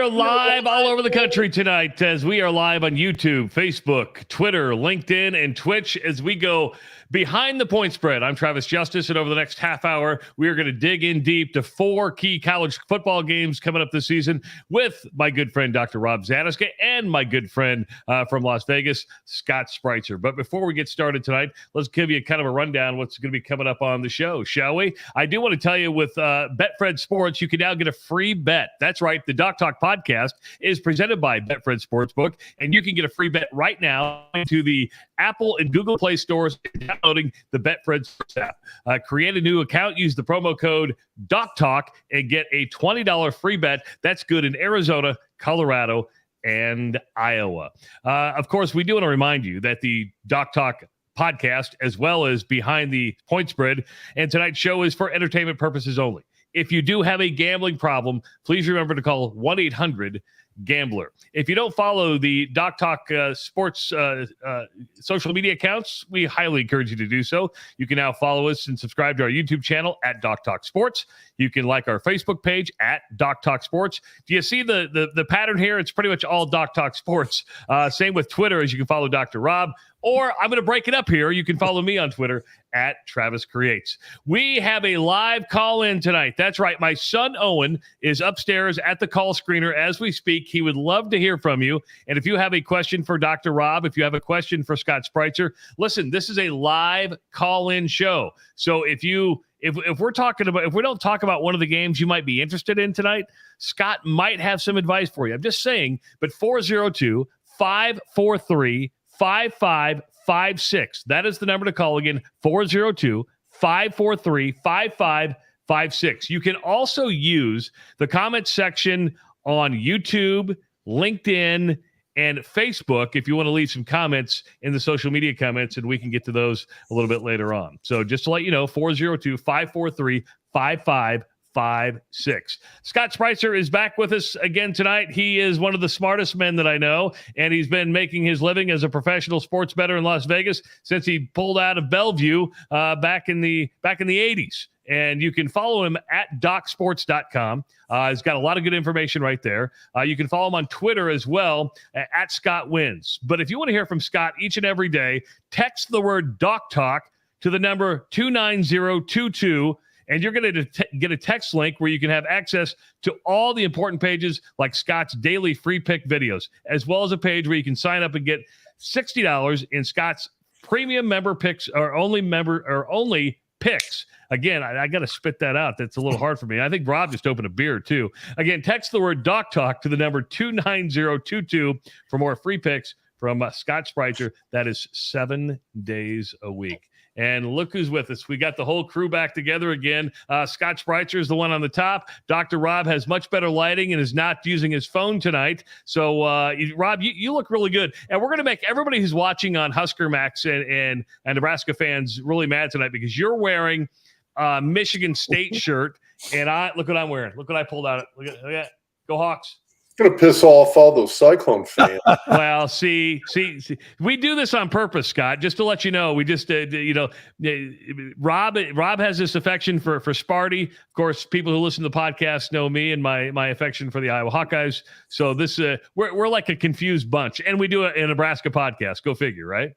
are live all over the country tonight as we are live on YouTube, Facebook, Twitter, LinkedIn, and Twitch as we go behind the point spread. I'm Travis Justice, and over the next half hour, we are going to dig in deep to 4 key college football games coming up this season with my good friend, Dr. Rob Zatechka, and my good friend from Las Vegas, Scott Spreitzer. But before we get started tonight, let's give you kind of a rundown what's going to be coming up on the show, shall we? I do want to tell you with Betfred Sports, you can now get a free bet. That's right. The Doc Talk podcast is presented by Betfred Sportsbook, and you can get a free bet right now to the Apple and Google Play stores, downloading the Betfred Sports app. Create a new account, use the promo code DocTalk, and get a $20 free bet. That's good in Arizona, Colorado, and Iowa. Of course, we do want to remind you that the Doc Talk podcast, as well as Behind the Point Spread, and tonight's show is for entertainment purposes only. If you do have a gambling problem, please remember to call 1-800-GAMBLER. If you don't follow the Doc Talk Sports social media accounts, we highly encourage you to do so. You can now follow us and subscribe to our YouTube channel at Doc Talk Sports. You can like our Facebook page at Doc Talk Sports. Do you see the pattern here? It's pretty much all Doc Talk Sports. Same with Twitter, as you can follow Dr. Rob. Or I'm going to break it up here. You can follow me on Twitter at Travis Creates. We have a live call-in tonight. That's right. My son, Owen, is upstairs at the call screener as we speak. He would love to hear from you. And if you have a question for Dr. Rob, if you have a question for Scott Spreitzer, listen, this is a live call-in show. So if we don't talk about one of the games you might be interested in tonight, Scott might have some advice for you. I'm just saying, but 402-543-5556. That is the number to call again, 402-543-5556. You can also use the comment section on YouTube, LinkedIn, and Facebook if you want to leave some comments in the social media comments, and we can get to those a little bit later on. So just to let you know, 402-543-5556. Scott Spreitzer is back with us again tonight. He is one of the smartest men that I know, and he's been making his living as a professional sports bettor in Las Vegas since he pulled out of Bellevue back in the 80s. And you can follow him at docsports.com. He's got a lot of good information right there. You can follow him on Twitter as well, at Scott Wins. But if you want to hear from Scott each and every day, text the word Doc Talk to the number 29022. And you're going to get a text link where you can have access to all the important pages like Scott's daily free pick videos, as well as a page where you can sign up and get $60 in Scott's premium member picks or only picks. Again, I got to spit that out. That's a little hard for me. I think Rob just opened a beer too. Again, text the word Doc Talk to the number 29022 for more free picks from Scott Spreitzer. That is 7 days a week. And look who's with us. We got the whole crew back together again. Scott Spreitzer is the one on the top. Dr. Rob has much better lighting and is not using his phone tonight. So, Rob, you look really good. And we're going to make everybody who's watching on Husker Max and Nebraska fans really mad tonight because you're wearing a Michigan State shirt. And look what I'm wearing. Look what I pulled out. Look at that. Go Hawks. Going to piss off all those Cyclone fans. Well, see, we do this on purpose, Scott, just to let you know. We just, Rob has this affection for Sparty. Of course, people who listen to the podcast know me and my affection for the Iowa Hawkeyes. So this, we're like a confused bunch, and we do a Nebraska podcast. Go figure, right?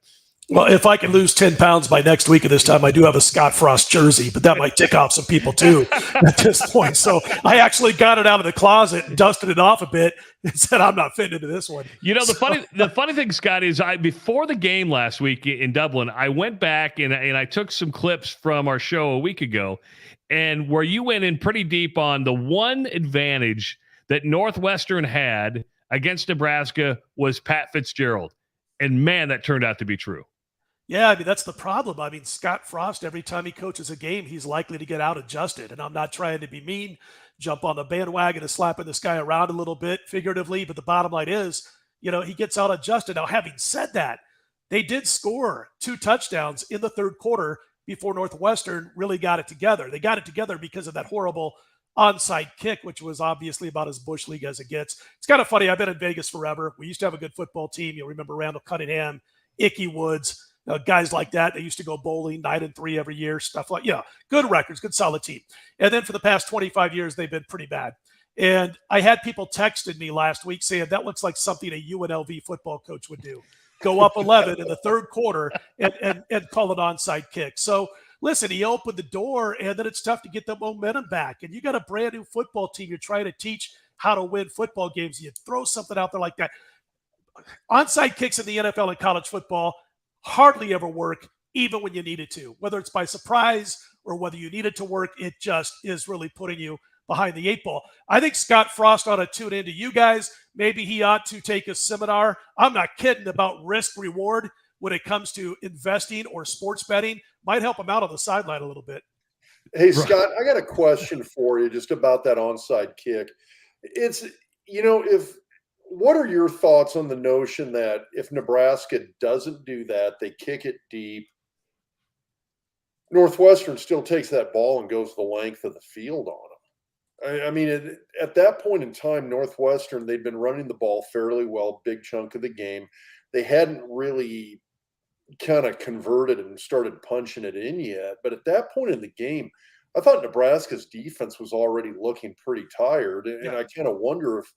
Well, if I can lose 10 pounds by next week at this time, I do have a Scott Frost jersey, but that might tick off some people too at this point. So I actually got it out of the closet, dusted it off a bit, and said, I'm not fitting into this one. You know, the funny thing, Scott, is before the game last week in Dublin, I went back and I took some clips from our show a week ago, and where you went in pretty deep on the one advantage that Northwestern had against Nebraska was Pat Fitzgerald. And man, that turned out to be true. Yeah, I mean, that's the problem. I mean, Scott Frost, every time he coaches a game, he's likely to get out adjusted. And I'm not trying to be mean, jump on the bandwagon and slapping this guy around a little bit figuratively. But the bottom line is, he gets out adjusted. Now, having said that, they did score 2 touchdowns in the third quarter before Northwestern really got it together. They got it together because of that horrible onside kick, which was obviously about as Bush League as it gets. It's kind of funny. I've been in Vegas forever. We used to have a good football team. You'll remember Randall Cunningham, Ickey Woods, guys like that. They used to go bowling 9-3 every year, stuff like, good records, good solid team. And then for the past 25 years, they've been pretty bad. And I had people texting me last week saying that looks like something a UNLV football coach would do. Go up 11 in the third quarter and call an onside kick. So listen, he opened the door, and then it's tough to get the momentum back. And you got a brand new football team. You're trying to teach how to win football games. You throw something out there like that. Onside kicks in the NFL and college football hardly ever work, even when you need it to. Whether it's by surprise or whether you need it to work, it just is really putting you behind the eight ball. I think Scott Frost ought to tune into you guys. Maybe he ought to take a seminar. I'm not kidding about risk reward when it comes to investing or sports betting. Might help him out on the sideline a little bit. Hey, Scott, I got a question for you just about that onside kick. It's, what are your thoughts on the notion that if Nebraska doesn't do that, they kick it deep, Northwestern still takes that ball and goes the length of the field on them? I mean, at that point in time, Northwestern, they'd been running the ball fairly well, big chunk of the game. They hadn't really kind of converted and started punching it in yet. But at that point in the game, I thought Nebraska's defense was already looking pretty tired. And I kind of wonder if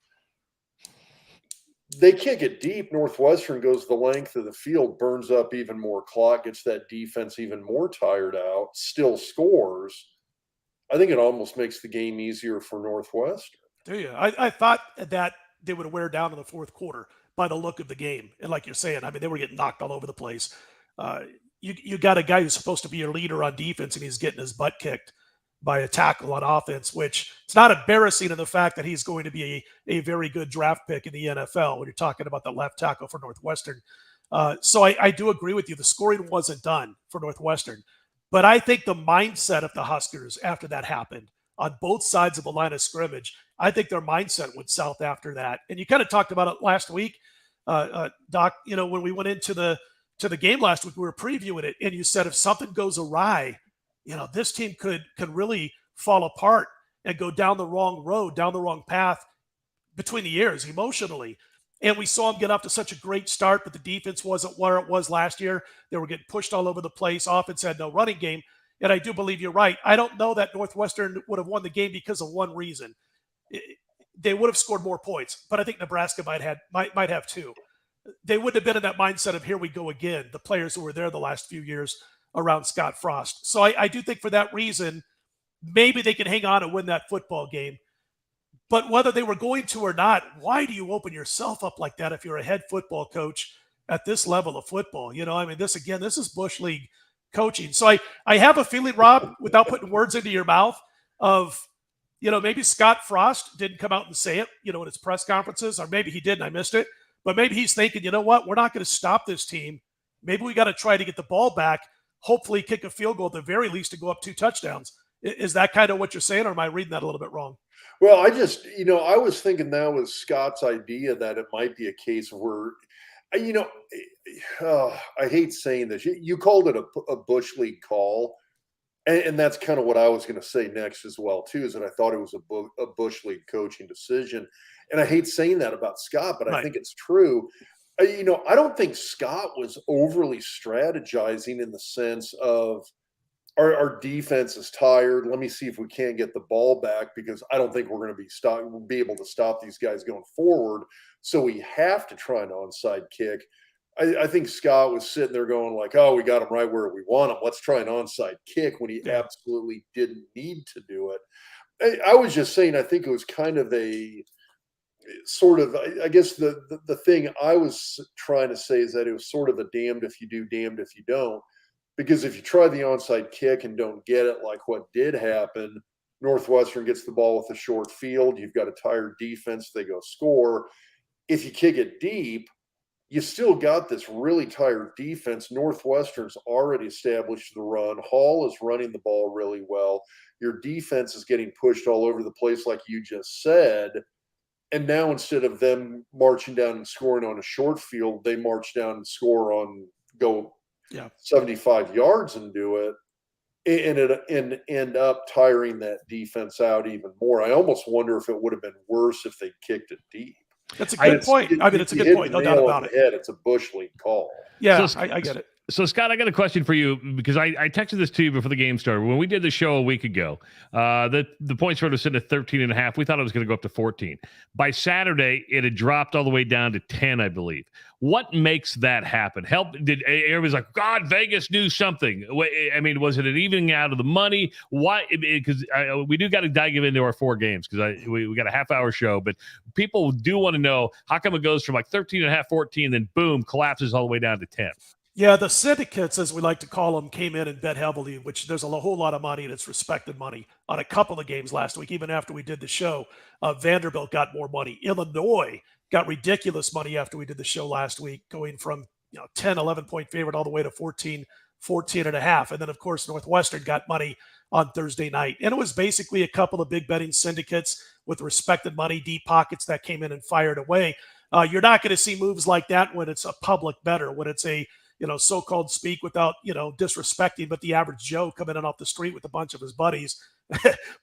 they kick it deep, Northwestern goes the length of the field, burns up even more clock, gets that defense even more tired out, still scores. I think it almost makes the game easier for Northwestern. Do you? I thought that they would wear down in the fourth quarter by the look of the game. And like you're saying, I mean, they were getting knocked all over the place. You got a guy who's supposed to be your leader on defense, and he's getting his butt kicked by a tackle on offense, which it's not embarrassing in the fact that he's going to be a very good draft pick in the NFL when you're talking about the left tackle for Northwestern. So I do agree with you. The scoring wasn't done for Northwestern. But I think the mindset of the Huskers after that happened on both sides of the line of scrimmage, I think their mindset went south after that. And you kind of talked about it last week, Doc, when we went into the game last week, we were previewing it, and you said if something goes awry, this team could really fall apart and go down the wrong road, down the wrong path between the years emotionally. And we saw them get off to such a great start, but the defense wasn't where it was last year. They were getting pushed all over the place. Offense had no running game. And I do believe you're right. I don't know that Northwestern would have won the game because of one reason. They would have scored more points, but I think Nebraska might have two. They wouldn't have been in that mindset of here we go again, the players who were there the last few years around Scott Frost. So I do think for that reason, maybe they can hang on and win that football game. But whether they were going to or not, why do you open yourself up like that if you're a head football coach at this level of football? This is Bush League coaching. So I have a feeling, Rob, without putting words into your mouth, of, maybe Scott Frost didn't come out and say it, in his press conferences, or maybe he did and I missed it. But maybe he's thinking, you know what, we're not going to stop this team. Maybe we got to try to get the ball back, hopefully kick a field goal at the very least to go up 2 touchdowns. Is that kind of what you're saying, or am I reading that a little bit wrong? Well, I just, I was thinking that was Scott's idea that it might be a case where, I hate saying this. You called it a Bush League call, and that's kind of what I was going to say next as well, too, is that I thought it was a Bush League coaching decision. And I hate saying that about Scott, but I think it's true. I don't think Scott was overly strategizing in the sense of, our defense is tired. Let me see if we can't get the ball back, because I don't think we're going to be able to stop these guys going forward. So we have to try an onside kick. I think Scott was sitting there going like, oh, we got them right where we want them. Let's try an onside kick, when he absolutely didn't need to do it. I was just saying, I think it was kind of a sort of, I guess the thing I was trying to say is that it was sort of a damned if you do, damned if you don't. Because if you try the onside kick and don't get it, like what did happen, Northwestern gets the ball with a short field. You've got a tired defense. They go score. If you kick it deep, you still got this really tired defense. Northwestern's already established the run. Hall is running the ball really well. Your defense is getting pushed all over the place, like you just said. And now instead of them marching down and scoring on a short field, they march down and score on 75 yards and do it, and end up tiring that defense out even more. I almost wonder if it would have been worse if they kicked it deep. That's a good point. It's a good point. No doubt about it. It's a Bush League call. Yeah, I get it. So, Scott, I got a question for you because I texted this to you before the game started. When we did the show a week ago, the point spread was sitting at 13.5. We thought it was going to go up to 14. By Saturday, it had dropped all the way down to 10, I believe. What makes that happen? Did everybody's like, God, Vegas knew something? I mean, was it an evening out of the money? Why? Because we do got to dive into our 4 games because we got a half-hour show, but people do want to know how come it goes from like 13.5, 14, then boom, collapses all the way down to 10. Yeah, the syndicates, as we like to call them, came in and bet heavily, which there's a whole lot of money, and it's respected money on a couple of games last week, even after we did the show. Vanderbilt got more money. Illinois got ridiculous money after we did the show last week, going from 10, 11-point favorite all the way to 14 and a half. And then, of course, Northwestern got money on Thursday night. And it was basically a couple of big betting syndicates with respected money, deep pockets that came in and fired away. You're not going to see moves like that when it's a public bettor, when it's a so-called speak without, disrespecting, but the average Joe coming in off the street with a bunch of his buddies.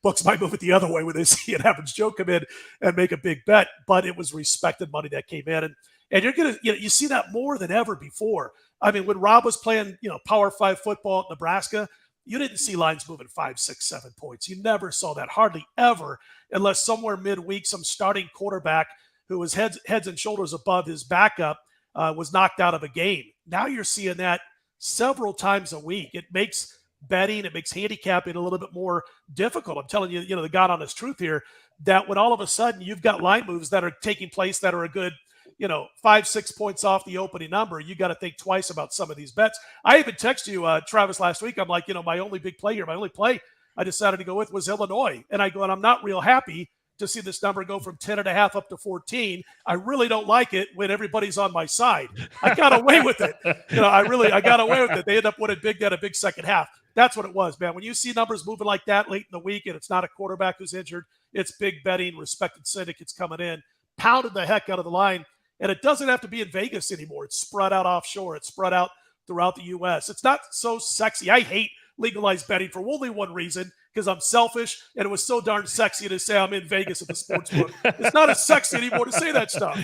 Books might move it the other way when they see an average Joe come in and make a big bet, but it was respected money that came in. And you're going to, you see that more than ever before. I mean, when Rob was playing, Power 5 football at Nebraska, you didn't see lines moving 5, 6, 7 points. You never saw that, hardly ever, unless somewhere midweek, some starting quarterback who was heads and shoulders above his backup was knocked out of a game. Now you're seeing that several times a week. It makes betting, it makes handicapping a little bit more difficult. I'm telling you, the God honest truth here, that when all of a sudden you've got line moves that are taking place that are a good, 5, 6 points off the opening number, you got to think twice about some of these bets. I even texted you, Travis, last week. I'm like, my only big play here, my only play I decided to go with was Illinois. And I go, and I'm not real happy to see this number go from 10.5 up to 14. I really don't like it when everybody's on my side. I got away with it. I got away with it. They end up winning big, at a big second half. That's what it was, man. When you see numbers moving like that late in the week and it's not a quarterback who's injured, it's big betting, respected syndicates coming in, pounding the heck out of the line. And it doesn't have to be in Vegas anymore. It's spread out offshore. It's spread out throughout the U.S. It's not so sexy. I hate legalized betting for only one reason, because I'm selfish, and it was so darn sexy to say I'm in Vegas at the sportsbook. It's not as sexy anymore to say that stuff.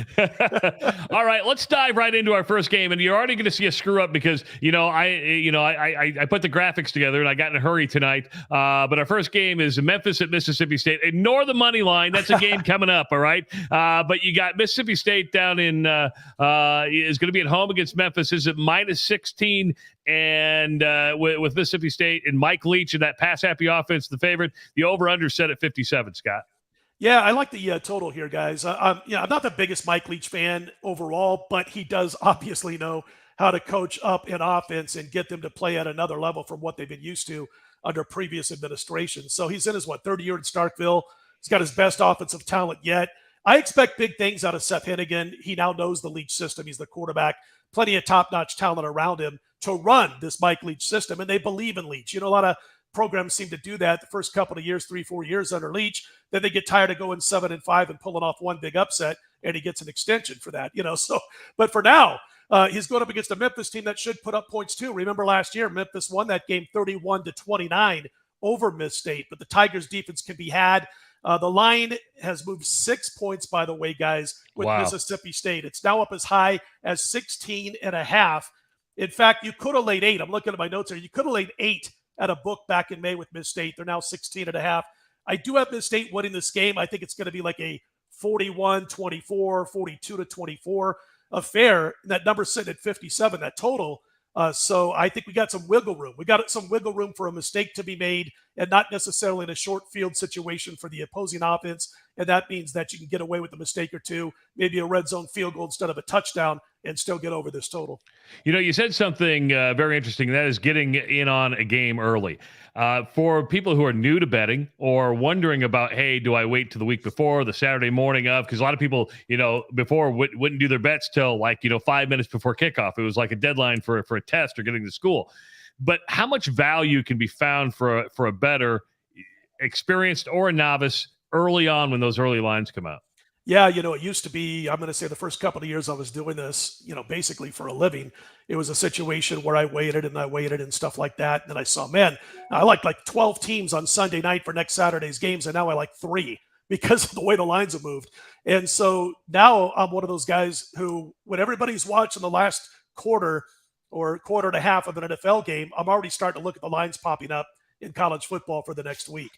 All right, let's dive right into our first game, and you're already going to see a screw up because I put the graphics together and I got in a hurry tonight. But our first game is Memphis at Mississippi State. Ignore the money line; that's a game coming up. All right, but you got Mississippi State down in is going to be at home against Memphis. Is it -16? And with Mississippi State and Mike Leach and that pass-happy offense, the favorite, the over-under set at 57, Scott. Yeah, I like the total here, guys. I'm not the biggest Mike Leach fan overall, but he does obviously know how to coach up an offense and get them to play at another level from what they've been used to under previous administrations. So he's in his, third year in Starkville. He's got his best offensive talent yet. I expect big things out of Seth Hennigan. He now knows the Leach system. He's the quarterback. Plenty of top-notch talent around him to run this Mike Leach system, and they believe in Leach. A lot of programs seem to do that the first couple of years, 3-4 years under Leach. Then they get tired of going 7-5 and pulling off one big upset, and he gets an extension for that. So, but for now, he's going up against a Memphis team that should put up points too. Remember last year, Memphis won that game 31-29 over Miss State, but the Tigers' defense can be had. The line has moved 6 points, by the way, guys, with Mississippi State. It's now up as high as 16.5. In fact, you could have laid 8. I'm looking at my notes here. You could have laid 8 at a book back in May with Miss State. They're now 16.5. I do have Miss State winning this game. I think it's going to be like a 41-24, 42-24 affair. That number's sitting at 57, that total. So I think we got some wiggle room. We got some wiggle room for a mistake to be made and not necessarily in a short field situation for the opposing offense. And that means that you can get away with a mistake or two, maybe a red zone field goal instead of a touchdown, and still get over this total. You said something very interesting. That is getting in on a game early. For people who are new to betting or wondering about, hey, do I wait till the week before, the Saturday morning of? Because a lot of people, before wouldn't do their bets till 5 minutes before kickoff. It was like a deadline for a test or getting to school. But how much value can be found for a bettor, experienced or a novice, early on when those early lines come out? Yeah, it used to be, I'm going to say the first couple of years I was doing this, basically for a living, it was a situation where I waited and stuff like that. And then I saw, man, I like 12 teams on Sunday night for next Saturday's games. And now I like 3 because of the way the lines have moved. And so now I'm one of those guys who, when everybody's watching the last quarter or quarter and a half of an NFL game, I'm already starting to look at the lines popping up in college football for the next week.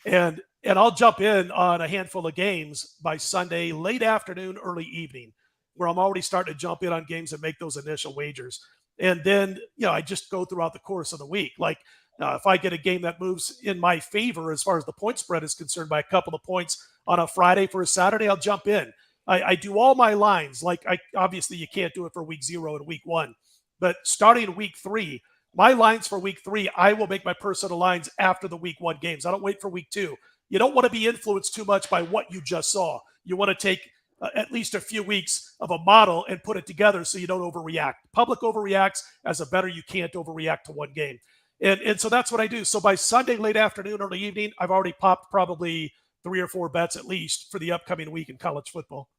And I'll jump in on a handful of games by Sunday, late afternoon, early evening, where I'm already starting to jump in on games and make those initial wagers. And then, I just go throughout the course of the week. Like if I get a game that moves in my favor as far as the point spread is concerned by a couple of points on a Friday for a Saturday, I'll jump in. I do all my lines. Like obviously you can't do it for week 0 and week 1, but starting week 3, my lines for week 3, I will make my personal lines after the week 1 games. I don't wait for week 2. You don't want to be influenced too much by what you just saw. You want to take at least a few weeks of a model and put it together so you don't overreact. Public overreacts. As a bettor, you can't overreact to one game. And so that's what I do. So by Sunday, late afternoon, early evening, I've already popped probably 3 or 4 bets at least for the upcoming week in college football.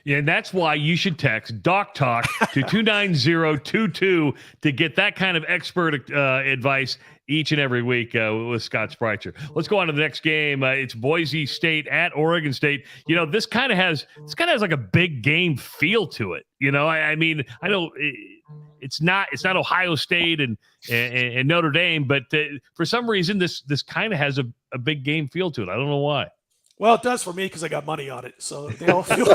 Yeah, and that's why you should text Doc Talk to 29022 to get that kind of expert advice each and every week with Scott Spreitzer. Let's go on to the next game. It's Boise State at Oregon State. This kind of has like a big game feel to it. I mean, I know it's not Ohio State and Notre Dame, but for some reason this kind of has a big game feel to it. I don't know why. Well, it does for me because I got money on it, so they all feel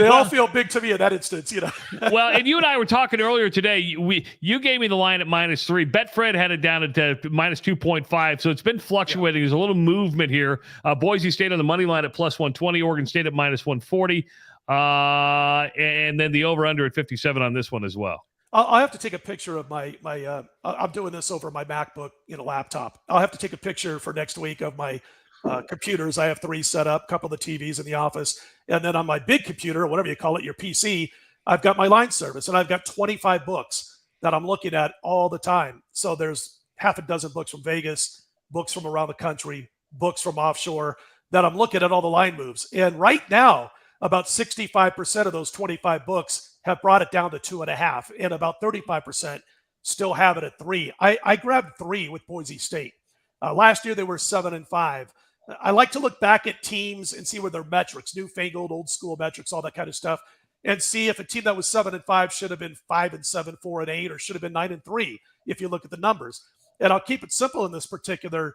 all feel big to me in that instance, Well, and you and I were talking earlier today. You gave me the line at -3. Betfred had it down at -2.5, so it's been fluctuating. There's a little movement here. Boise State on the money line at +120, Oregon State at -140, and then the over/under at 57 on this one as well. I'll have to take a picture of my I'm doing this over my MacBook, laptop. I'll have to take a picture for next week of my computers. I have 3 set up, a couple of the TVs in the office. And then on my big computer, whatever you call it, your PC, I've got my line service and I've got 25 books that I'm looking at all the time. So there's half a dozen books from Vegas, books from around the country, books from offshore that I'm looking at all the line moves. And right now, about 65% of those 25 books have brought it down to 2.5, and about 35% still have it at 3. I grabbed 3 with Boise State. Last year, they were 7-5. I like to look back at teams and see where their metrics, newfangled, old school metrics, all that kind of stuff, and see if a team that was 7-5 should have been 5-7, 4-8, or should have been 9-3 if you look at the numbers. And I'll keep it simple in this particular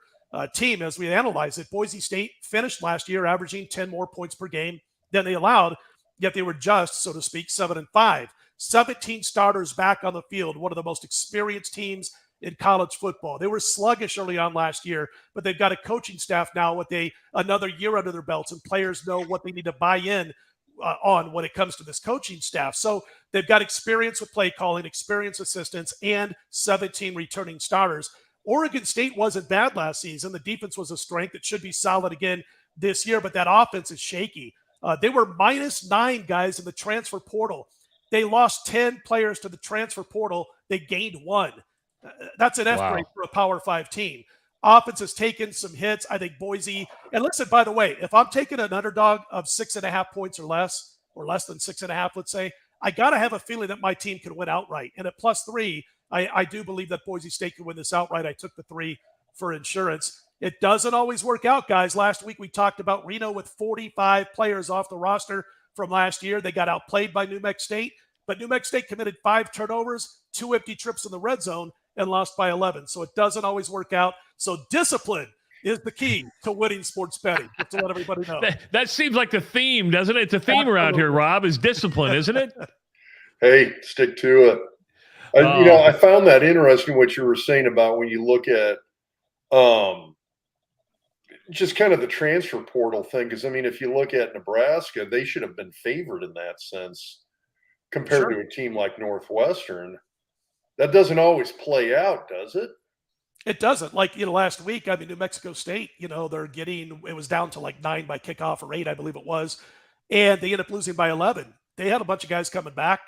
team as we analyze it. Boise State finished last year averaging 10 more points per game than they allowed, yet they were just, so to speak, 7-5. 17 starters back on the field, one of the most experienced teams in college football. They were sluggish early on last year, but they've got a coaching staff now with another year under their belts, and players know what they need to buy in on when it comes to this coaching staff. So they've got experience with play calling, experienced assistants, and 17 returning starters. Oregon State wasn't bad last season. The defense was a strength. It should be solid again this year, but that offense is shaky. They were -9 guys in the transfer portal. They lost 10 players to the transfer portal. They gained 1. That's an F grade for a Power 5 team. Offense has taken some hits. I think Boise, and listen, by the way, if I'm taking an underdog of 6.5 points or less than 6.5, let's say, I got to have a feeling that my team can win outright. And at +3, I do believe that Boise State can win this outright. I took the 3 for insurance. It doesn't always work out, guys. Last week we talked about Reno with 45 players off the roster from last year. They got outplayed by New Mexico State, but New Mexico State committed 5 turnovers, 2 empty trips in the red zone, and lost by 11. So it doesn't always work out. So discipline is the key to winning sports betting, just to let everybody know. That seems like the theme, doesn't it? It's a theme around here, Rob, is discipline, isn't it? Hey, stick to it. I found that interesting what you were saying about when you look at just kind of the transfer portal thing. Because, I mean, if you look at Nebraska, they should have been favored in that sense compared to a team like Northwestern. That doesn't always play out, does it? It doesn't. Like, last week, I mean, New Mexico State, it was down to like 9 by kickoff or 8, I believe it was. And they ended up losing by 11. They had a bunch of guys coming back.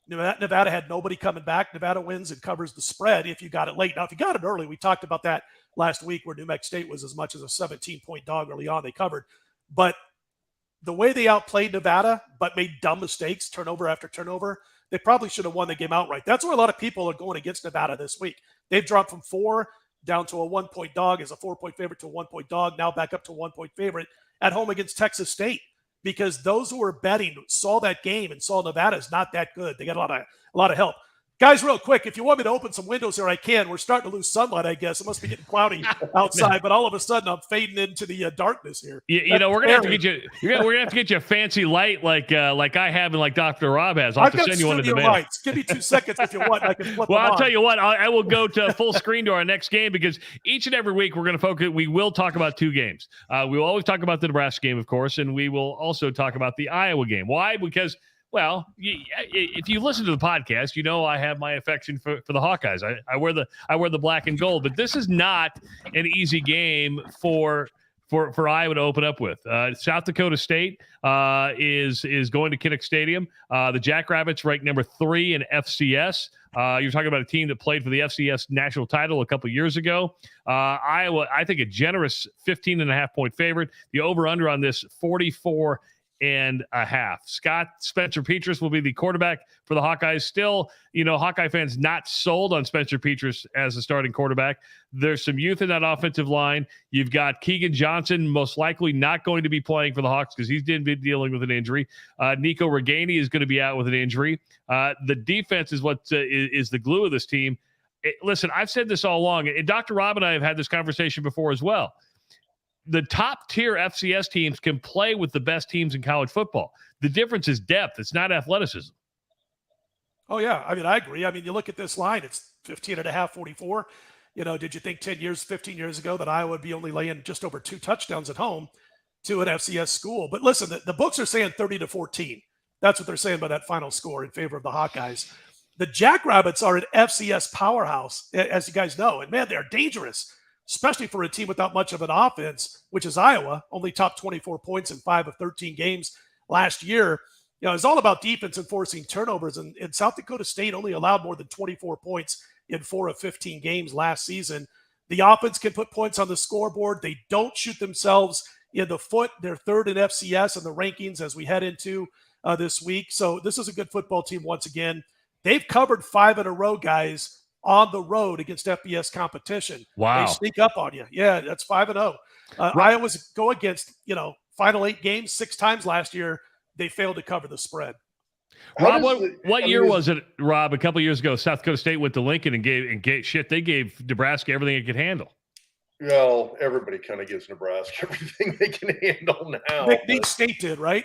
Nevada had nobody coming back. Nevada wins and covers the spread if you got it late. Now, if you got it early, we talked about that last week where New Mexico State was as much as a 17-point dog early on. They covered. But the way they outplayed Nevada but made dumb mistakes, turnover after turnover, they probably should have won the game outright. That's why a lot of people are going against Nevada this week. They've dropped from 4 down to a 1-point dog as a 4-point favorite to a 1-point dog, now back up to a 1-point favorite at home against Texas State, because those who were betting saw that game and saw Nevada is not that good. They got a lot of help. Guys, real quick, if you want me to open some windows here, I can. We're starting to lose sunlight, I guess. It must be getting cloudy outside, but all of a sudden I'm fading into the darkness here. You know, we're gonna have to get you. We're gonna have to get you a fancy light like I have and like Dr. Rob has. I'll have to send you one in the mail. Lights. Give me 2 seconds if you want. I can flip Well, them I'll on. tell you what. I will go to full screen to our next game because each and every week we're going to focus. We will talk about 2 games. We will always talk about the Nebraska game, of course, and we will also talk about the Iowa game. Why? Because, well, if you listen to the podcast, you know I have my affection for the Hawkeyes. I wear the black and gold, but this is not an easy game for Iowa to open up with. South Dakota State is going to Kinnick Stadium. The Jackrabbits ranked number 3 in FCS. You're talking about a team that played for the FCS national title a couple years ago. Iowa, I think a generous 15.5-point favorite. The over-under on this 44.5. Scott Spencer Petras will be the quarterback for the Hawkeyes. Still, Hawkeye fans not sold on Spencer Petras as a starting quarterback. There's some youth in that offensive line. You've got Keegan Johnson, most likely not going to be playing for the Hawks because he's been dealing with an injury. Nico Reganey is going to be out with an injury. The defense is what is the glue of this team. Listen, I've said this all along, and Dr. Rob and I have had this conversation before as well. The top tier FCS teams can play with the best teams in college football. The difference is depth. It's not athleticism. Oh, yeah. I mean, I agree. I mean, you look at this line, it's 15.5, 44. Did you think 15 years ago that Iowa would be only laying just over 2 touchdowns at home to an FCS school? But listen, the books are saying 30-14. That's what they're saying by that final score in favor of the Hawkeyes. The Jackrabbits are an FCS powerhouse, as you guys know. And, man, they're dangerous, especially for a team without much of an offense, which is Iowa, only topped 24 points in 5 of 13 games last year. It's all about defense and forcing turnovers, and South Dakota State only allowed more than 24 points in 4 of 15 games last season. The offense can put points on the scoreboard. They don't shoot themselves in the foot. They're 3rd in FCS in the rankings as we head into this week. So this is a good football team once again. They've covered 5 in a row, guys, on the road against FBS competition. Wow. They sneak up on you. Yeah, that's 5-0. Iowa's go against, final 8 games 6 times last year. They failed to cover the spread. Rob, what year was it, Rob? A couple of years ago, South Dakota State went to Lincoln and gave shit. They gave Nebraska everything it could handle. Well, everybody kind of gives Nebraska everything they can handle now. Nick State did, right?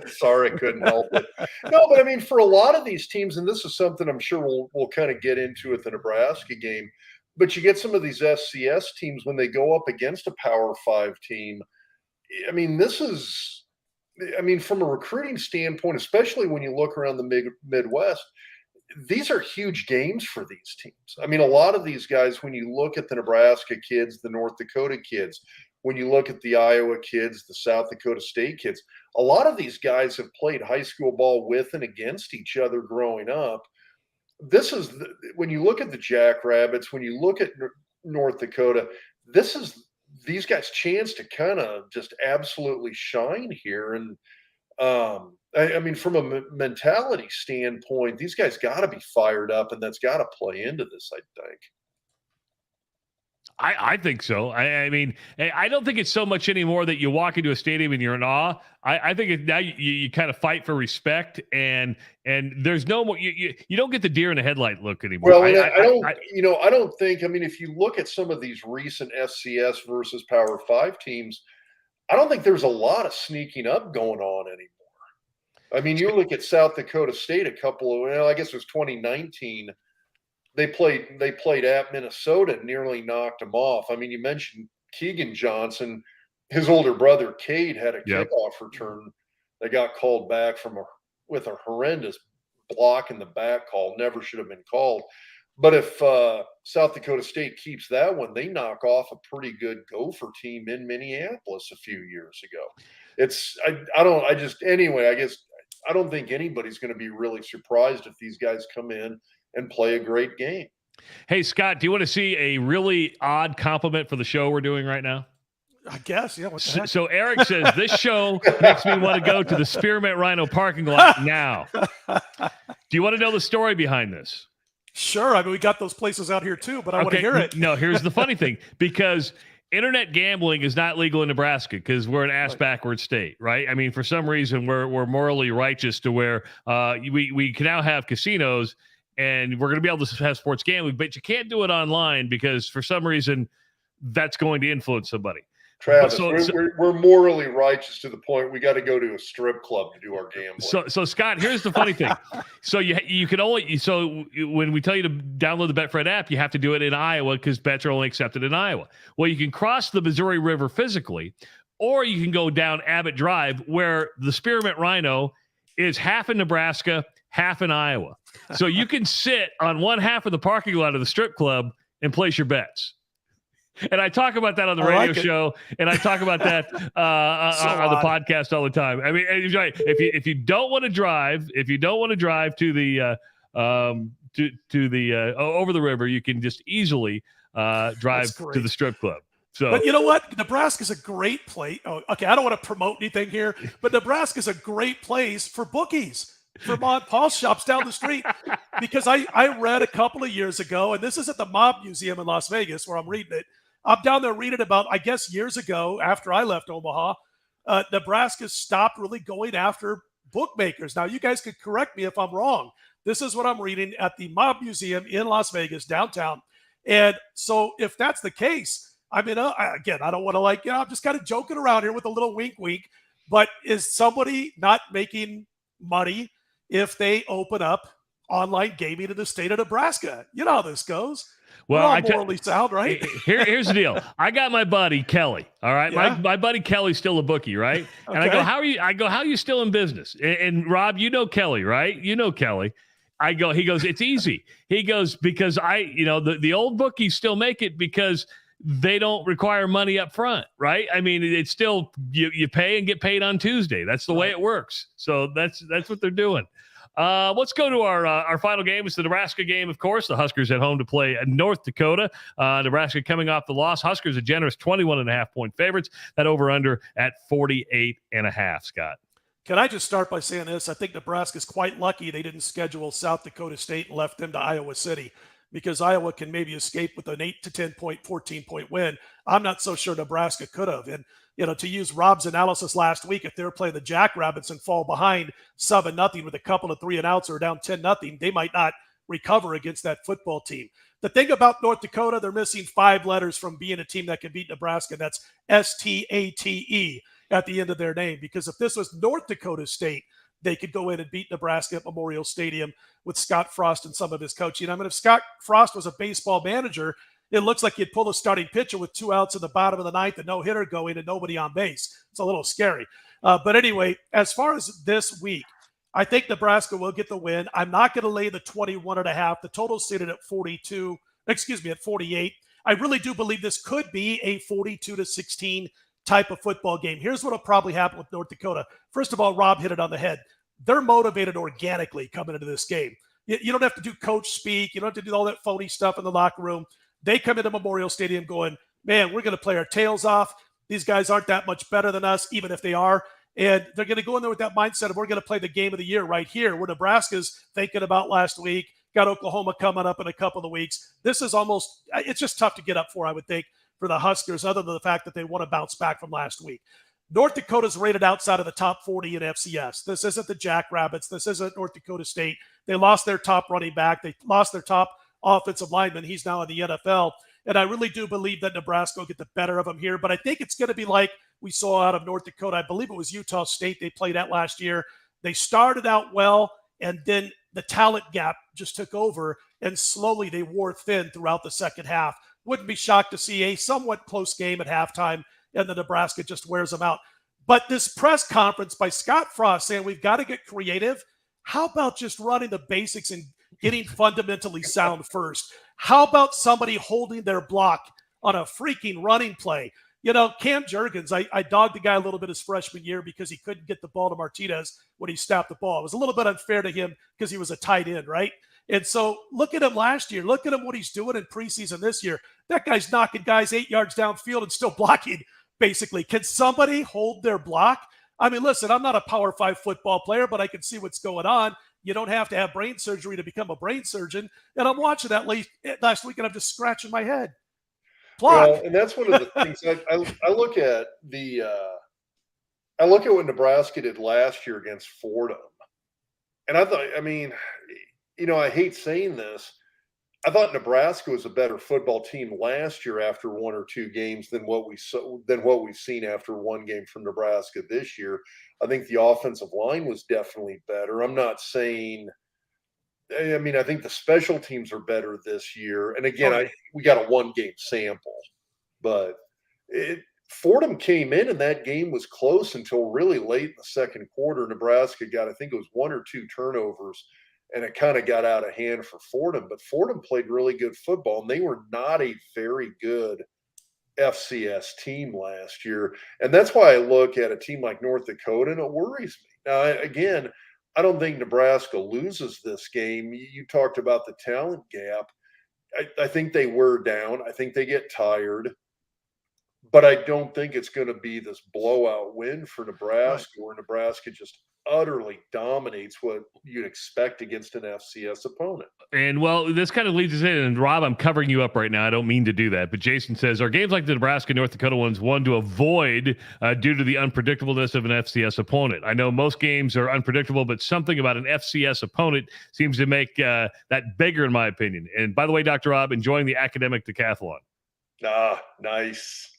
Sorry, I couldn't help it. No, but I mean, for a lot of these teams, and this is something I'm sure we'll kind of get into at the Nebraska game, but you get some of these FCS teams when they go up against a Power 5 team. I mean, from a recruiting standpoint, especially when you look around the Midwest, these are huge games for these teams. I mean, a lot of these guys, when you look at the Nebraska kids, the North Dakota kids, when you look at the Iowa kids, the South Dakota State kids, a lot of these guys have played high school ball with and against each other growing up. When you look at the Jackrabbits, when you look at North Dakota, this is these guys' chance to kind of just absolutely shine here. And I mean, from a mentality standpoint, these guys got to be fired up, and that's got to play into this, I think. I think so. I mean, I don't think it's so much anymore that you walk into a stadium and you're in awe. I think now you kind of fight for respect, and there's no more. You don't get the deer in the headlight look anymore. Well, I don't think. I mean, if you look at some of these recent FCS versus Power 5 teams, I don't think there's a lot of sneaking up going on anymore. I mean, you look at South Dakota State. I guess it was 2019. They played at Minnesota and nearly knocked them off. I mean, you mentioned Keegan Johnson. His older brother, Cade, had a kickoff return that got called back with a horrendous block in the back call. Never should have been called. But if South Dakota State keeps that one, they knock off a pretty good Gopher team in Minneapolis a few years ago. I don't think anybody's going to be really surprised if these guys come in and play a great game. Hey, Scott, do you want to see a really odd compliment for the show we're doing right now? I guess, yeah. What the heck? So Eric says, this show makes me want to go to the Spearmint Rhino parking lot now. Do you want to know the story behind this? Sure. I mean, we got those places out here too, but I want to hear it. No, here's the funny thing. Because internet gambling is not legal in Nebraska because we're an ass-backward state, right? I mean, for some reason, we're morally righteous to where we can now have casinos. and we're going to be able to have sports gambling, but you can't do it online because for some reason that's going to influence somebody. Travis, we're morally righteous to the point we got to go to a strip club to do our gambling. So Scott, here's the funny thing. So you can only when we tell you to download the Betfred app, you have to do it in Iowa because bets are only accepted in Iowa. Well, you can cross the Missouri River physically, or you can go down Abbott Drive where the Spearmint Rhino is half in Nebraska, half in Iowa. So you can sit on one half of the parking lot of the strip club and place your bets. And I talk about that on the radio show, and I talk about that on the podcast all the time. I mean, if you don't want to drive, to the over the river, you can just easily drive to the strip club. So, but you know what? Nebraska's a great place. Oh, okay, I don't want to promote anything here, but Nebraska's a great place for bookies, for Mom and Paul's shops down the street. Because I read a couple of years ago, and this is at the Mob Museum in Las Vegas where I'm reading it. I'm down there reading about, I guess, years ago after I left Omaha, Nebraska stopped really going after bookmakers. Now, you guys could correct me if I'm wrong. This is what I'm reading at the Mob Museum in Las Vegas, downtown. And so if that's the case, I mean, again, I don't want to I'm just kind of joking around here with a little wink, but is somebody not making money if they open up online gaming in the state of Nebraska? You know how this goes. Well, I morally sound, right? Here's the deal. I got my buddy Kelly. All right, yeah. My buddy Kelly's still a bookie, right? And I go, how are you? How are you still in business? And Rob, you know Kelly, right? You know Kelly. He goes, it's easy. He goes, because the old bookies still make it because they don't require money up front, right? I mean, it's still you pay and get paid on Tuesday. That's the way it works. So that's what they're doing. Let's go to our final game. It's the Nebraska game, of course. The Huskers at home to play North Dakota. Nebraska coming off the loss. Huskers a generous 21.5-point favorites. That over-under at 48.5, Scott. Can I just start by saying this? I think Nebraska's quite lucky they didn't schedule South Dakota State and left them to Iowa City, because Iowa can maybe escape with an 8 to 10 point, 14-point win. I'm not so sure Nebraska could have. And to use Rob's analysis last week, if they're playing the Jackrabbits and fall behind 7-0 with a couple of 3-and-outs or down 10-0, they might not recover against that football team. The thing about North Dakota, they're missing 5 letters from being a team that can beat Nebraska. And that's STATE at the end of their name. Because if this was North Dakota State, they could go in and beat Nebraska at Memorial Stadium with Scott Frost and some of his coaching. I mean, if Scott Frost was a baseball manager, it looks like he'd pull a starting pitcher with 2 outs in the bottom of the ninth and no hitter going and nobody on base. It's a little scary. But anyway, as far as this week, I think Nebraska will get the win. I'm not going to lay the 21.5. The total's seated at 48. I really do believe this could be a 42-16 type of football game. Here's what will probably happen with North Dakota. First of all, Rob hit it on the head. They're motivated organically coming into this game. You don't have to do coach speak. You don't have to do all that phony stuff in the locker room. They come into Memorial Stadium going, man, we're going to play our tails off. These guys aren't that much better than us, even if they are. And they're going to go in there with that mindset of we're going to play the game of the year right here, where Nebraska's thinking about last week, got Oklahoma coming up in a couple of weeks. This is it's just tough to get up for, I would think, for the Huskers, other than the fact that they want to bounce back from last week. North Dakota's rated outside of the top 40 in FCS. This isn't the Jackrabbits. This isn't North Dakota State. They lost their top running back. They lost their top offensive lineman. He's now in the NFL. And I really do believe that Nebraska will get the better of them here. But I think it's going to be like we saw out of North Dakota. I believe it was Utah State they played at last year. They started out well, and then the talent gap just took over, and slowly they wore thin throughout the second half. Wouldn't be shocked to see a somewhat close game at halftime, and the Nebraska just wears them out. But this press conference by Scott Frost saying we've got to get creative. How about just running the basics and getting fundamentally sound first? How about somebody holding their block on a freaking running play? Cam Jurgens, I dogged the guy a little bit his freshman year because he couldn't get the ball to Martinez when he snapped the ball. It was a little bit unfair to him because he was a tight end, right? And so look at him last year. Look at him what he's doing in preseason this year. That guy's knocking guys 8 yards downfield and still blocking, basically. Can somebody hold their block? I mean, listen, I'm not a Power 5 football player, but I can see what's going on. You don't have to have brain surgery to become a brain surgeon. And I'm watching that last week, and I'm just scratching my head. Block. Well, and that's one of the things I look at I look at what Nebraska did last year against Fordham. And I thought, I hate saying this. I thought Nebraska was a better football team last year after one or two games than what we've seen after one game from Nebraska this year. I think the offensive line was definitely better. I'm not saying. I mean, I think the special teams are better this year. And again, we got a one-game sample, but Fordham came in and that game was close until really late in the second quarter. Nebraska got, I think it was one or two turnovers, and it kind of got out of hand for Fordham. But Fordham played really good football, and they were not a very good FCS team last year. And that's why I look at a team like North Dakota, and it worries me. Now, again, I don't think Nebraska loses this game. You talked about the talent gap. I think they wear down. I think they get tired. But I don't think it's going to be this blowout win for Nebraska, where Nebraska just utterly dominates what you'd expect against an FCS opponent. And well, this kind of leads us in. And Rob, I'm covering you up right now. I don't mean to do that, but Jason says, are games like the Nebraska North Dakota ones one to avoid due to the unpredictableness of an FCS opponent? I know most games are unpredictable, but something about an FCS opponent seems to make that bigger, in my opinion. And by the way, Dr. Rob, enjoying the academic decathlon. Nice.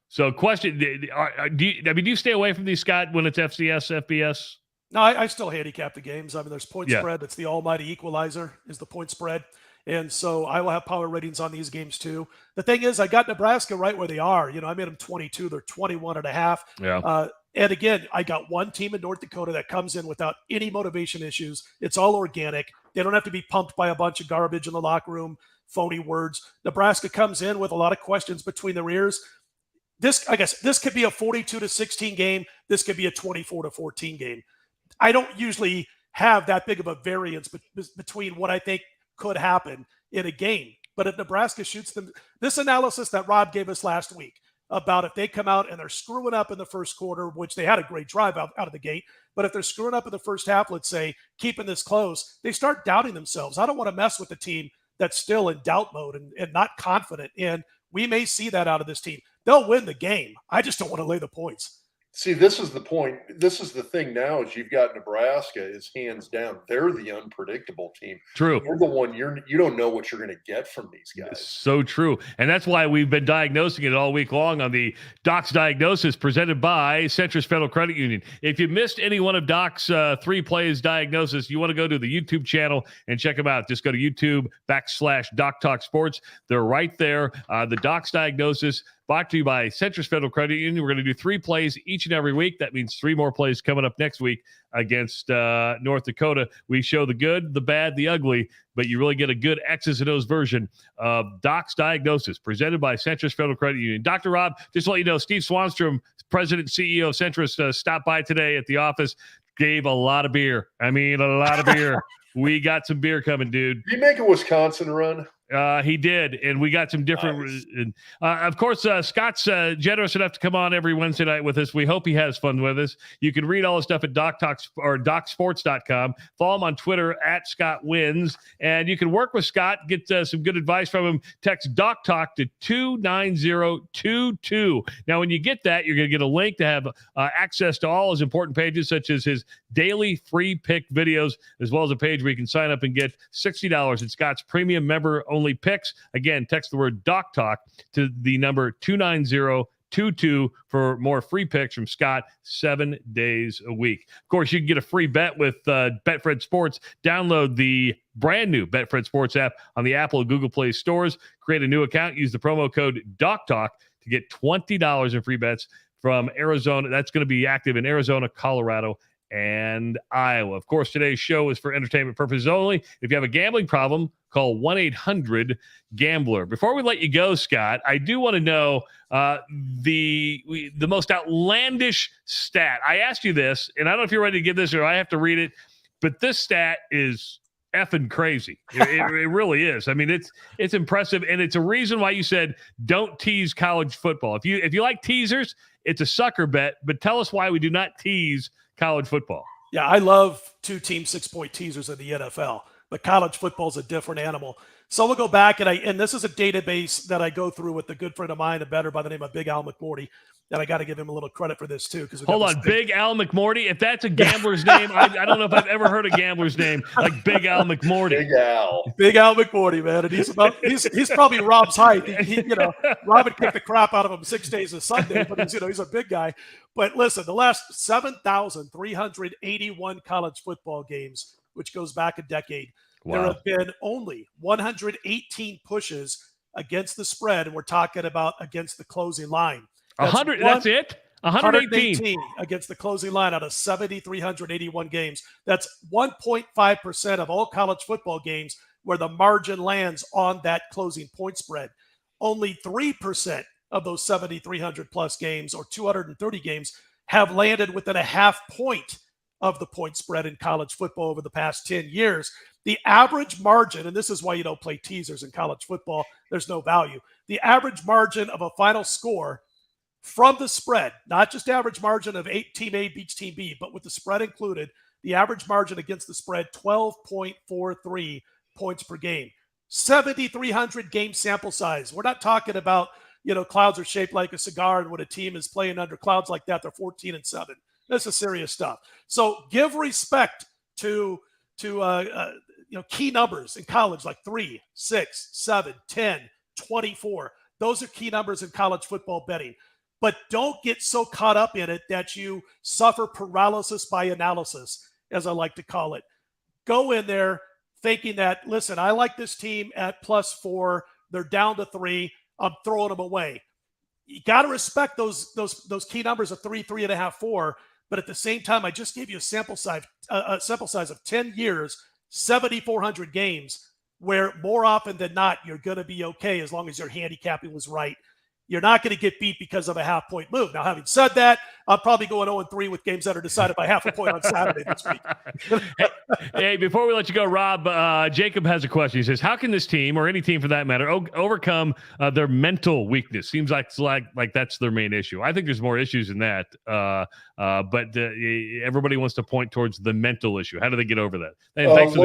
So, question: do you stay away from these, Scott, when it's FCS, FBS? No, I still handicap the games. I mean, there's point spread. That's the almighty equalizer, is the point spread. And so I will have power ratings on these games too. The thing is, I got Nebraska right where they are. I made them 22. They're 21.5. Yeah. And again, I got one team in North Dakota that comes in without any motivation issues. It's all organic. They don't have to be pumped by a bunch of garbage in the locker room, phony words. Nebraska comes in with a lot of questions between their ears. This could be a 42-16 game. This could be a 24-14 game. I don't usually have that big of a variance between what I think could happen in a game. But if Nebraska shoots them, this analysis that Rob gave us last week about if they come out and they're screwing up in the first quarter, which they had a great drive out of the gate, but if they're screwing up in the first half, let's say, keeping this close, they start doubting themselves. I don't want to mess with the team that's still in doubt mode and not confident. And we may see that out of this team. They'll win the game. I just don't want to lay the points. See, this is the point. This is the thing now is you've got Nebraska is hands down. They're the unpredictable team. True. You're the one you don't know what you're going to get from these guys. So true. And that's why we've been diagnosing it all week long on the Doc's Diagnosis presented by Centris Federal Credit Union. If you missed any one of Doc's 3 plays diagnosis, you want to go to the YouTube channel and check them out. Just go to YouTube/Doc Talk Sports. They're right there. The Doc's Diagnosis, brought to you by Centris Federal Credit Union. We're going to do 3 plays each and every week. That means 3 more plays coming up next week against North Dakota. We show the good, the bad, the ugly, but you really get a good X's and O's version of Doc's Diagnosis, presented by Centris Federal Credit Union. Dr. Rob, just to let you know, Steve Swanstrom, President and CEO of Centris, stopped by today at the office, gave a lot of beer. I mean, a lot of beer. We got some beer coming, dude. Did you make a Wisconsin run? He did, and we got some different. Nice. Of course, Scott's generous enough to come on every Wednesday night with us. We hope he has fun with us. You can read all the stuff at DocSports.com. Follow him on Twitter at ScottWins, and you can work with Scott, get some good advice from him. Text Doc Talk to 29022. Now, when you get that, you're going to get a link to have access to all his important pages, such as his daily free pick videos, as well as a page where you can sign up and get $60 in Scott's premium member only picks. Again, text the word Doc Talk to the number 29022 for more free picks from Scott 7 days a week. Of course, you can get a free bet with Betfred Sports. Download the brand new Betfred Sports app on the Apple and Google Play stores. Create a new account. Use the promo code DocTalk to get $20 in free bets from Arizona. That's going to be active in Arizona, Colorado, and Iowa. Of course, today's show is for entertainment purposes only. If you have a gambling problem, call 1-800-GAMBLER. Before we let you go, Scott, I do want to know the most outlandish stat. I asked you this, and I don't know if you're ready to give this or I have to read it, but this stat is effing crazy. It really is. I mean, it's impressive, and it's a reason why you said don't tease college football. If you like teasers, it's a sucker bet, but tell us why we do not tease college football. Yeah, I love 2-team 6-point teasers in the NFL. but college football is a different animal. So we'll go back, and this is a database that I go through with a good friend of mine, a bettor by the name of Big Al McMorty. And I got to give him a little credit for this, too. Because hold on, Big Al McMorty? If that's a gambler's name, I don't know if I've ever heard a gambler's name like Big Al McMorty. Big Al McMorty, man. And he's probably Rob's height. Rob would kick the crap out of him 6 days of Sunday, but he's a big guy. But listen, the last 7,381 college football games, which goes back a decade, there have been only 118 pushes against the spread, and we're talking about against the closing line. That's it? 118 against the closing line out of 7,381 games. That's 1.5% of all college football games where the margin lands on that closing point spread. Only 3% of those 7,300 plus games, or 230 games, have landed within a half point of the point spread in college football over the past 10 years. The average margin, and this is why you don't play teasers in college football, there's no value. The average margin of a final score from the spread, not just average margin of team A beats team B, but with the spread included, the average margin against the spread, 12.43 points per game. 7,300 game sample size. We're not talking about, clouds are shaped like a cigar, and when a team is playing under clouds like that, they're 14-7. This is serious stuff. So give respect to key numbers in college like 3, 6, 7, 10, 24. Those are key numbers in college football betting. But don't get so caught up in it that you suffer paralysis by analysis, as I like to call it. Go in there thinking that, listen, I like this team at +4. They're down to 3. I'm throwing them away. You got to respect those key numbers of 3, 3.5, 4. But at the same time, I just gave you a sample size of 10 years, 7,400 games, where more often than not, you're going to be okay as long as your handicapping was right. You're not going to get beat because of a half-point move. Now, having said that, I'm probably going 0-3 with games that are decided by half a point on Saturday this week. Hey, before we let you go, Rob, Jacob has a question. He says, how can this team, or any team for that matter, overcome their mental weakness? Seems like that's their main issue. I think there's more issues than that, but everybody wants to point towards the mental issue. How do they get over that? Hey, thanks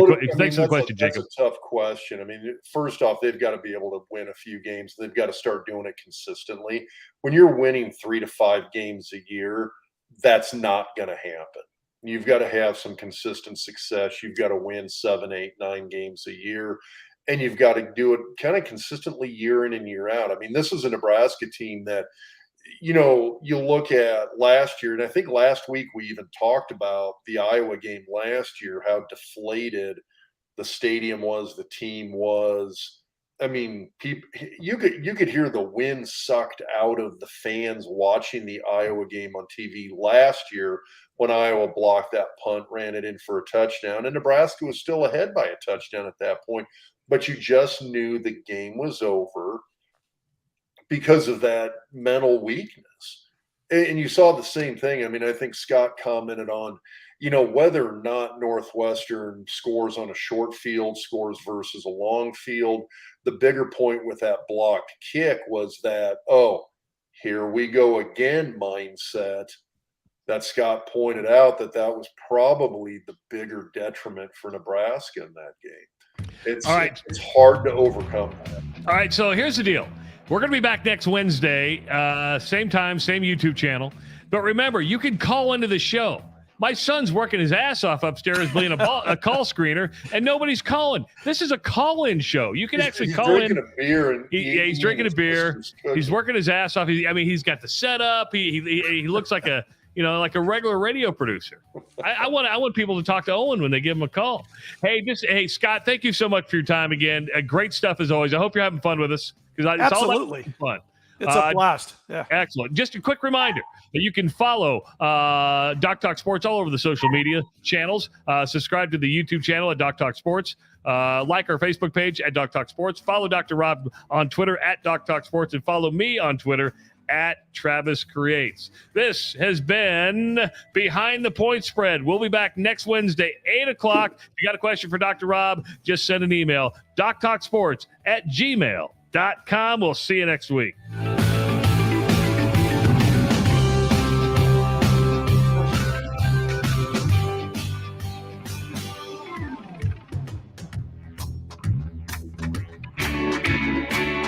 for the question, Jacob. That's a tough question. I mean, first off, they've got to be able to win a few games. They've got to start doing it consistently. When you're winning 3 to 5 games a year, that's not going to happen. You've got to have some consistent success. You've got to win 7, 8, 9 games a year, and you've got to do it kind of consistently year in and year out. I mean, this is a Nebraska team that, you look at last year, and I think last week we even talked about the Iowa game last year, how deflated the stadium was, the team was. I mean, you could hear the wind sucked out of the fans watching the Iowa game on TV last year when Iowa blocked that punt, ran it in for a touchdown, and Nebraska was still ahead by a touchdown at that point. But you just knew the game was over because of that mental weakness. And you saw the same thing. I mean, I think Scott commented on, whether or not Northwestern scores on a short field, scores versus a long field. The bigger point with that blocked kick was that, here we go again mindset that Scott pointed out that was probably the bigger detriment for Nebraska in that game. It's hard to overcome that. All right, so here's the deal. We're going to be back next Wednesday, same time, same YouTube channel. But remember, you can call into the show. My son's working his ass off upstairs being a call screener, and nobody's calling. This is a call-in show. You can actually call in. He's drinking a beer. And he's drinking a beer. He's working his ass off. He's got the setup. He looks like a regular radio producer. I want people to talk to Owen when they give him a call. Hey, Scott, thank you so much for your time again. Great stuff as always. I hope you're having fun with us, because it's Absolutely. all about fun. It's a blast. Yeah. Excellent. Just a quick reminder that you can follow Doc Talk Sports all over the social media channels. Subscribe to the YouTube channel at Doc Talk Sports. Like our Facebook page at Doc Talk Sports. Follow Dr. Rob on Twitter at Doc Talk Sports, and follow me on Twitter at Travis Creates. This has been Behind the Point Spread. We'll be back next Wednesday, 8 o'clock. If you got a question for Dr. Rob, just send an email, doctalksports@gmail.com. We'll see you next week.